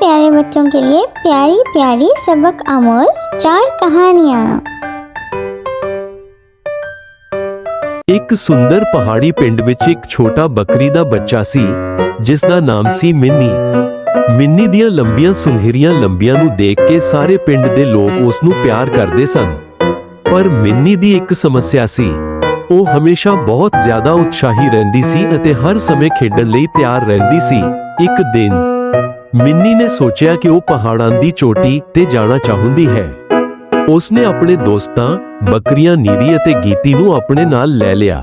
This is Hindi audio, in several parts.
प्यारे बच्चों के लिए प्यारी प्यारी सबक आमोज 4 कहानियाँ। ਇੱਕ ਸੁੰਦਰ ਪਹਾੜੀ ਪਿੰਡ ਵਿੱਚ ਇੱਕ ਛੋਟਾ ਬੱਕਰੀ ਦਾ ਬੱਚਾ ਸੀ ਜਿਸ ਦਾ ਨਾਮ ਸੀ ਮਿੰਨੀ। ਮਿੰਨੀ ਦੀਆਂ ਲੰਬੀਆਂ ਸੁਨਹਿਰੀਆਂ ਲੰਬੀਆਂ ਨੂੰ ਦੇਖ ਕੇ ਸਾਰੇ ਪਿੰਡ ਦੇ ਲੋਕ ਉਸ ਨੂੰ ਪਿਆਰ ਕਰਦੇ ਸਨ। ਪਰ ਮਿੰਨੀ ਦੀ ਇੱਕ ਸਮੱਸਿਆ ਸੀ, ਉਹ ਹਮੇਸ਼ਾ ਬਹੁਤ ਜ਼ਿਆਦਾ ਉਤਸ਼ਾਹੀ ਰਹਿੰਦੀ ਸੀ ਅਤੇ ਹਰ ਸਮੇਂ ਖੇਡਣ ਲਈ ਤਿਆਰ ਰਹਿੰਦੀ ਸੀ। ਇੱਕ ਦਿਨ ਮਿੰਨੀ ਨੇ ਸੋਚਿਆ ਕਿ ਉਹ ਪਹਾੜਾਂ ਦੀ ਚੋਟੀ ਤੇ ਜਾਣਾ ਚਾਹੁੰਦੀ ਹੈ। ਉਸਨੇ ਆਪਣੇ ਦੋਸਤਾਂ ਬੱਕਰੀਆਂ ਨੀਰੀ ਅਤੇ ਗੀਤੀ ਨੂੰ ਆਪਣੇ ਨਾਲ ਲੈ ਲਿਆ।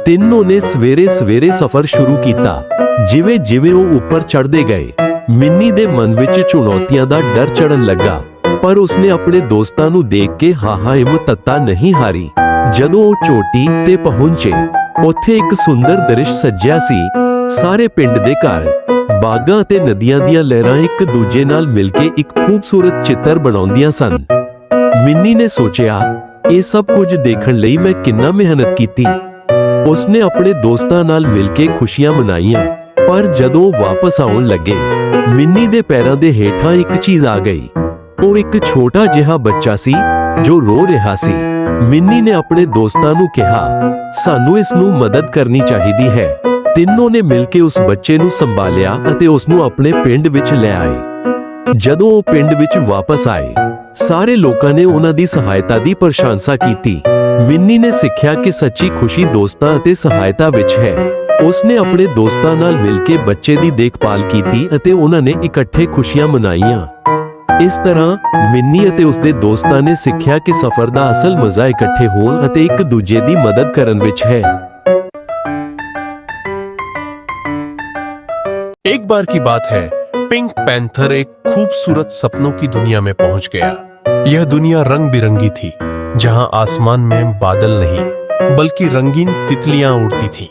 ਤਿੰਨੋਂ ਨੇ ਸਵੇਰੇ ਸਫ਼ਰ ਸ਼ੁਰੂ ਕੀਤਾ। ਜਿਵੇਂ ਉਹ ਉੱਪਰ ਚੜ੍ਹਦੇ ਗਏ, ਮਿੰਨੀ ਦੇ ਮਨ ਵਿੱਚ ਚੁਣੌਤੀਆਂ ਦਾ ਡਰ ਚੜ੍ਹਨ ਲੱਗਾ, ਪਰ ਉਸਨੇ ਆਪਣੇ ਦੋਸਤਾਂ ਨੂੰ ਦੇਖ ਕੇ ਹਿੰਮਤ ਨਹੀਂ ਹਾਰੀ। ਜਦੋਂ ਉਹ ਚੋਟੀ ਤੇ ਪਹੁੰਚੇ, ਉੱਥੇ ਇੱਕ ਸੁੰਦਰ ਦ੍ਰਿਸ਼ ਸਜਿਆ ਸੀ। ਸਾਰੇ ਪਿੰਡ ਦੇ ਘਰ, ਬਾਗਾਂ ਅਤੇ ਨਦੀਆਂ ਦੀਆਂ ਲਹਿਰਾਂ ਇੱਕ ਦੂਜੇ ਨਾਲ ਮਿਲ ਕੇ ਇੱਕ ਖੂਬਸੂਰਤ ਚਿੱਤਰ ਬਣਾਉਂਦੀਆਂ ਸਨ। ਮਿੰਨੀ ਨੇ ਸੋਚਿਆ, ਇਹ ਸਭ ਕੁਝ ਦੇਖਣ ਲਈ ਮੈਂ ਕਿੰਨਾ ਮਿਹਨਤ ਕੀਤੀ। ਉਸਨੇ ਆਪਣੇ ਦੋਸਤਾਂ ਨਾਲ ਮਿਲ ਕੇ ਖੁਸ਼ੀਆਂ ਮਨਾਈਆਂ, ਪਰ ਜਦੋਂ ਉਹ ਵਾਪਸ ਆਉਣ ਲੱਗੇ, ਮਿੰਨੀ ਦੇ ਪੈਰਾਂ ਦੇ ਹੇਠਾਂ ਇੱਕ ਚੀਜ਼ ਆ ਗਈ। ਉਹ ਇੱਕ ਛੋਟਾ ਜਿਹਾ ਬੱਚਾ ਸੀ ਜੋ ਰੋ ਰਿਹਾ ਸੀ। ਮਿੰਨੀ ਨੇ ਆਪਣੇ ਦੋਸਤਾਂ ਨੂੰ ਕਿਹਾ, ਸਾਨੂੰ ਇਸ ਨੂੰ ਮਦਦ ਕਰਨੀ ਚਾਹੀਦੀ ਹੈ। ਤਿੰਨੋਂ ਨੇ ਮਿਲ ਕੇ ਉਸ ਬੱਚੇ ਨੂੰ ਸੰਭਾਲਿਆ ਅਤੇ ਉਸ ਨੂੰ ਆਪਣੇ ਪਿੰਡ ਵਿੱਚ ਲੈ ਆਏ। ਜਦੋਂ ਉਹ ਪਿੰਡ ਵਿੱਚ ਵਾਪਸ ਆਏ, ਸਾਰੇ ਲੋਕਾਂ ਨੇ ਉਹਨਾਂ ਦੀ ਸਹਾਇਤਾ ਦੀ ਪ੍ਰਸ਼ੰਸਾ ਕੀਤੀ। ਮਿੰਨੀ ਨੇ ਸਿੱਖਿਆ ਕਿ ਸੱਚੀ ਖੁਸ਼ੀ ਦੋਸਤਾਂ ਅਤੇ ਸਹਾਇਤਾ ਵਿੱਚ ਹੈ। ਉਸਨੇ ਆਪਣੇ ਦੋਸਤਾਂ ਨਾਲ ਮਿਲ ਕੇ ਬੱਚੇ ਦੀ ਦੇਖਭਾਲ ਕੀਤੀ ਅਤੇ ਉਹਨਾਂ ਨੇ ਇਕੱਠੇ ਖੁਸ਼ੀਆਂ ਮਨਾਈਆਂ। ਇਸ ਤਰ੍ਹਾਂ ਮਿੰਨੀ ਅਤੇ ਉਸਦੇ ਦੋਸਤਾਂ ਨੇ ਸਿੱਖਿਆ ਕਿ ਸਫ਼ਰ ਦਾ ਅਸਲ ਮਜ਼ਾ ਇਕੱਠੇ ਹੋਣ ਅਤੇ ਇੱਕ ਦੂਜੇ ਦੀ ਮਦਦ ਕਰਨ ਵਿੱਚ ਹੈ। एक बार की बात है, पिंक पैंथर एक खूबसूरत सपनों की दुनिया में पहुंच गया। यह दुनिया रंग बिरंगी थी, जहां आसमान में बादल नहीं बल्कि रंगीन तितलियां उड़ती थीं।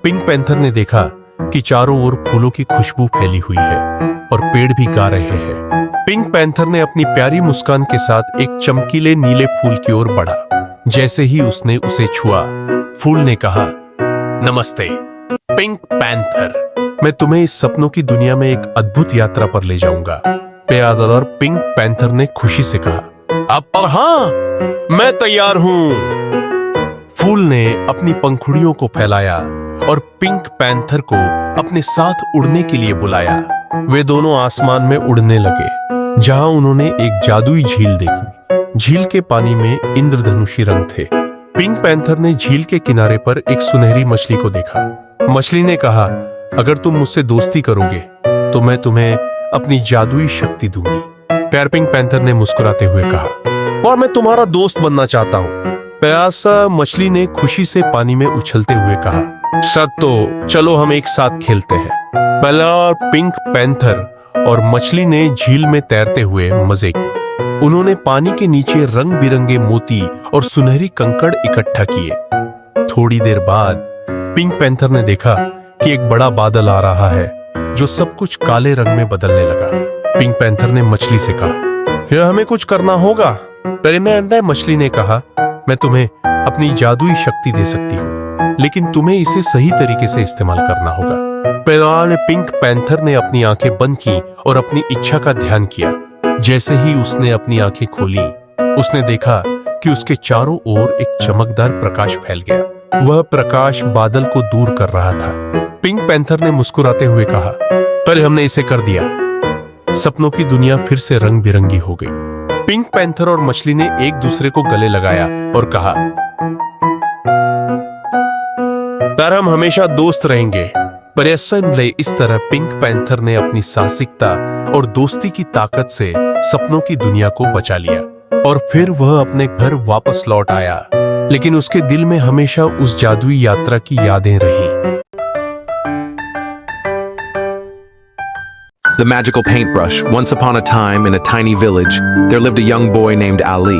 पिंक पैंथर ने देखा कि चारों ओर फूलों की खुशबू फैली हुई है और पेड़ भी गा रहे हैं। पिंक पैंथर ने अपनी प्यारी मुस्कान के साथ एक चमकीले नीले फूल की ओर बढ़ा। जैसे ही उसने उसे छुआ, फूल ने कहा, नमस्ते पिंक पैंथर, मैं तुम्हें इस सपनों की दुनिया में एक अद्भुत यात्रा पर ले जाऊंगा। प्यादादार पिंक पैंथर ने खुशी से कहा, अब हाँ, मैं तैयार हूं। फूल ने अपनी पंखुड़ियों को फैलाया और पिंक पैंथर को अपने साथ उड़ने के लिए बुलाया। वे दोनों आसमान में उड़ने लगे, जहां उन्होंने एक जादुई झील देखी। झील के पानी में इंद्रधनुषी रंग थे। पिंक पैंथर ने झील के किनारे पर एक सुनहरी मछली को देखा। मछली ने कहा, अगर तुम मुझसे दोस्ती करोगे तो मैं तुम्हें अपनी जादुई शक्ति दूंगी। प्यार पिंक पैंथर ने मुस्कुराते हुए कहा, और मैं तुम्हारा दोस्त बनना चाहता हूँ। प्यासा मछली ने खुशी से पानी में उछलते हुए कहा, सच तो चलो हम एक साथ खेलते हैं। प्यार पिंक पैंथर और मछली ने झील में तैरते हुए मजे किए। उन्होंने पानी के नीचे रंग बिरंगे मोती और सुनहरी कंकड़ इकट्ठा किए। थोड़ी देर बाद पिंक पैंथर ने देखा कि एक बड़ा बादल आ रहा है जो सब कुछ काले रंग में बदलने लगा। पिंक पैंथर ने मछली से कहा, यह हमें कुछ करना होगा। मछली ने कहा, मैं तुम्हें अपनी जादुई शक्ति दे सकती हूँ, लेकिन तुम्हें इसे सही तरीके से इस्तेमाल करना होगा। पिंक पैंथर ने अपनी आंखें बंद की और अपनी इच्छा का ध्यान किया। जैसे ही उसने अपनी आंखें खोली, उसने देखा कि उसके चारों ओर एक चमकदार प्रकाश फैल गया। वह प्रकाश बादल को दूर कर रहा था। पिंक पैंथर ने मुस्कुराते हुए कहा, पर हमने इसे कर दिया। सपनों की दुनिया फिर से रंग बिरंगी हो गई। पिंक पैंथर और मछली ने एक दूसरे को गले लगाया और कहा, पर हम हमेशा दोस्त रहेंगे। पर इस तरह पिंक पैंथर ने अपनी साहसिकता और दोस्ती की ताकत से सपनों की दुनिया को बचा लिया और फिर वह अपने घर वापस लौट आया, लेकिन उसके दिल में हमेशा उस जादुई यात्रा की यादें रहीं। The magical paintbrush. Once upon a time, in a tiny village, there lived a young boy named Ali.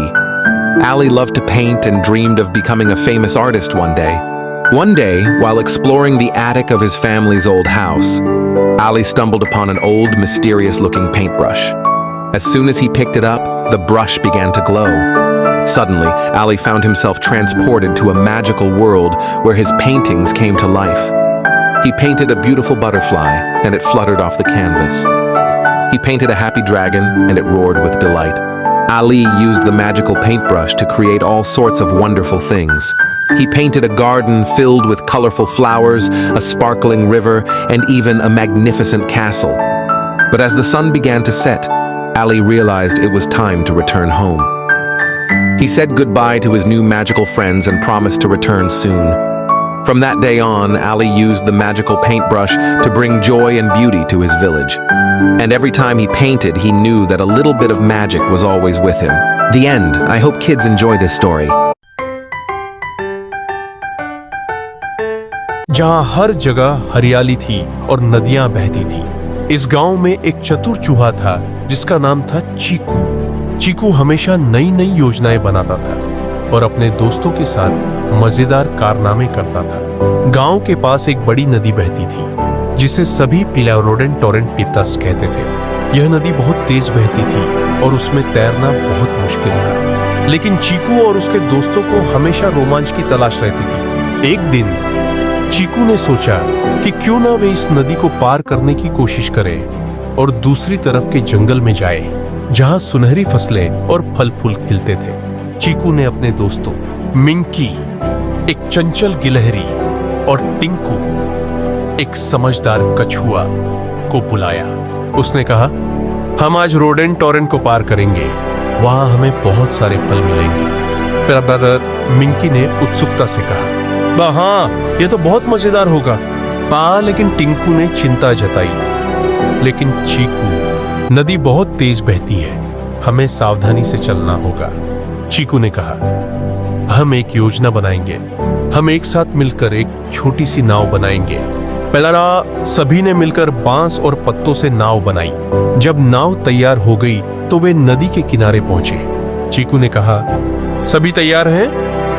Ali loved to paint and dreamed of becoming a famous artist one day. One day, while exploring the attic of his family's old house, Ali stumbled upon an old, mysterious-looking paintbrush. As soon as he picked it up, the brush began to glow. Suddenly, Ali found himself transported to a magical world where his paintings came to life. He painted a beautiful butterfly, and it fluttered off the canvas. He painted a happy dragon, and it roared with delight. Ali used the magical paintbrush to create all sorts of wonderful things. He painted a garden filled with colorful flowers, a sparkling river, and even a magnificent castle. But as the sun began to set, Ali realized it was time to return home. He said goodbye to his new magical friends and promised to return soon. From that day on, Ali used the magical paintbrush to bring joy and beauty to his village. And every time he painted, he knew that a little bit of magic was always with him. The end. I hope kids enjoy this story. जहां हर जगह हरियाली थी और नदियां बहती थी, इस गांव में एक चतुर चूहा था जिसका नाम था चीकू। चीकू हमेशा नई नई योजनाएं बनाता था और अपने दोस्तों के साथ मजेदार कारनामे करता था। गांव के पास एक बड़ी नदी बहती थी जिसे सभी पिलारोडेन टोरेंट पीटस कहते थे। यह नदी बहुत तेज बहती थी और उसमें तैरना बहुत मुश्किल था, लेकिन चीकू और उसके दोस्तों को हमेशा रोमांच की तलाश रहती थी। एक दिन चीकू ने सोचा कि क्यों ना वे इस नदी को पार करने की कोशिश करे और दूसरी तरफ के जंगल में जाए जहां सुनहरी फसलें और फल फूल खिलते थे। चीकू ने अपने दोस्तों मिंकी, एक चंचल गिलहरी, और टिंकू, एक समझदार कछुआ को बुलाया। उसने कहा, हम आज रोडेन टोरेंट को पार करेंगे, वहां हमें बहुत सारे फल मिलेंगे। फिर मिंकी ने उत्सुकता से कहा, हाँ, यह तो बहुत मजेदार होगा। लेकिन टिंकू ने चिंता जताई। लेकिन चीकू, नदी बहुत तेज बहती है, हमें सावधानी से चलना होगा। चीकू ने कहा, हम एक योजना बनाएंगे। हम एक साथ मिलकर एक छोटी सी नाव बनाएंगे। पहला सभी ने मिलकर बांस और पत्तों से नाव बनाई। जब नाव तैयार हो गई तो वे नदी के किनारे पहुंचे। चीकू ने कहा, सभी तैयार हैं?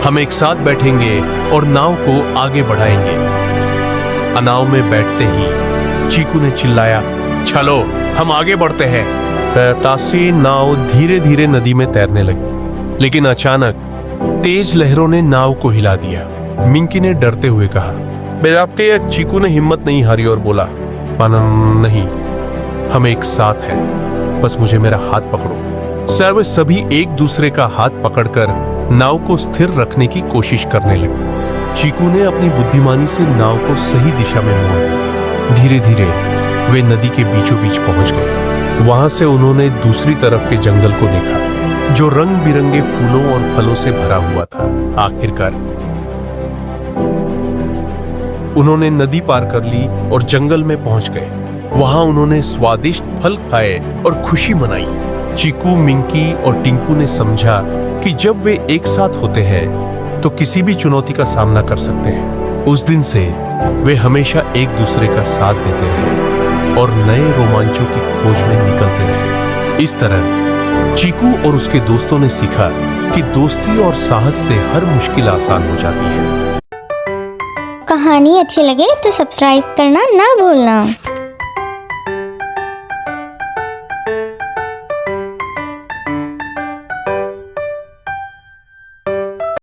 हम एक साथ बैठेंगे और नाव को आगे बढ़ाएंगे। नाव में बैठते ही चीकू ने चिल्लाया, चलो हम आगे बढ़ते हैं। टासी नाव धीरे धीरे नदी में तैरने लगी, लेकिन अचानक तेज लहरों ने नाव को हिला दिया। मिंकी ने डरते हुए कहा, बेटे, चीकू ने हिम्मत नहीं हारी और बोला, नहीं, हम एक साथ हैं, बस मुझे मेरा हाथ पकड़ो। सर वे सभी एक दूसरे का हाथ पकड़कर नाव को स्थिर रखने की कोशिश करने लगे। चीकू ने अपनी बुद्धिमानी से नाव को सही दिशा में मोड़ दिया। धीरे धीरे वे नदी के बीचों बीच पहुंच गए। वहां से उन्होंने दूसरी तरफ के जंगल को देखा जो रंग बिरंगे फूलों और फलों से भरा हुआ था। आखिरकार उन्होंने नदी पार कर ली और जंगल में पहुंच गए। वहां उन्होंने स्वादिष्ट फल खाए और खुशी मनाई। चीकू, मिंकी और टिंकू ने समझा कि जब वे एक साथ होते हैं तो किसी भी चुनौती का सामना कर सकते हैं। उस दिन से वे हमेशा एक दूसरे का साथ देते रहे और नए रोमांचों की खोज में निकलते रहे। इस तरह चीकू और उसके दोस्तों ने सीखा कि दोस्ती और साहस से हर मुश्किल आसान हो जाती है। कहानी अच्छी लगे तो सब्सक्राइब करना ना भूलना।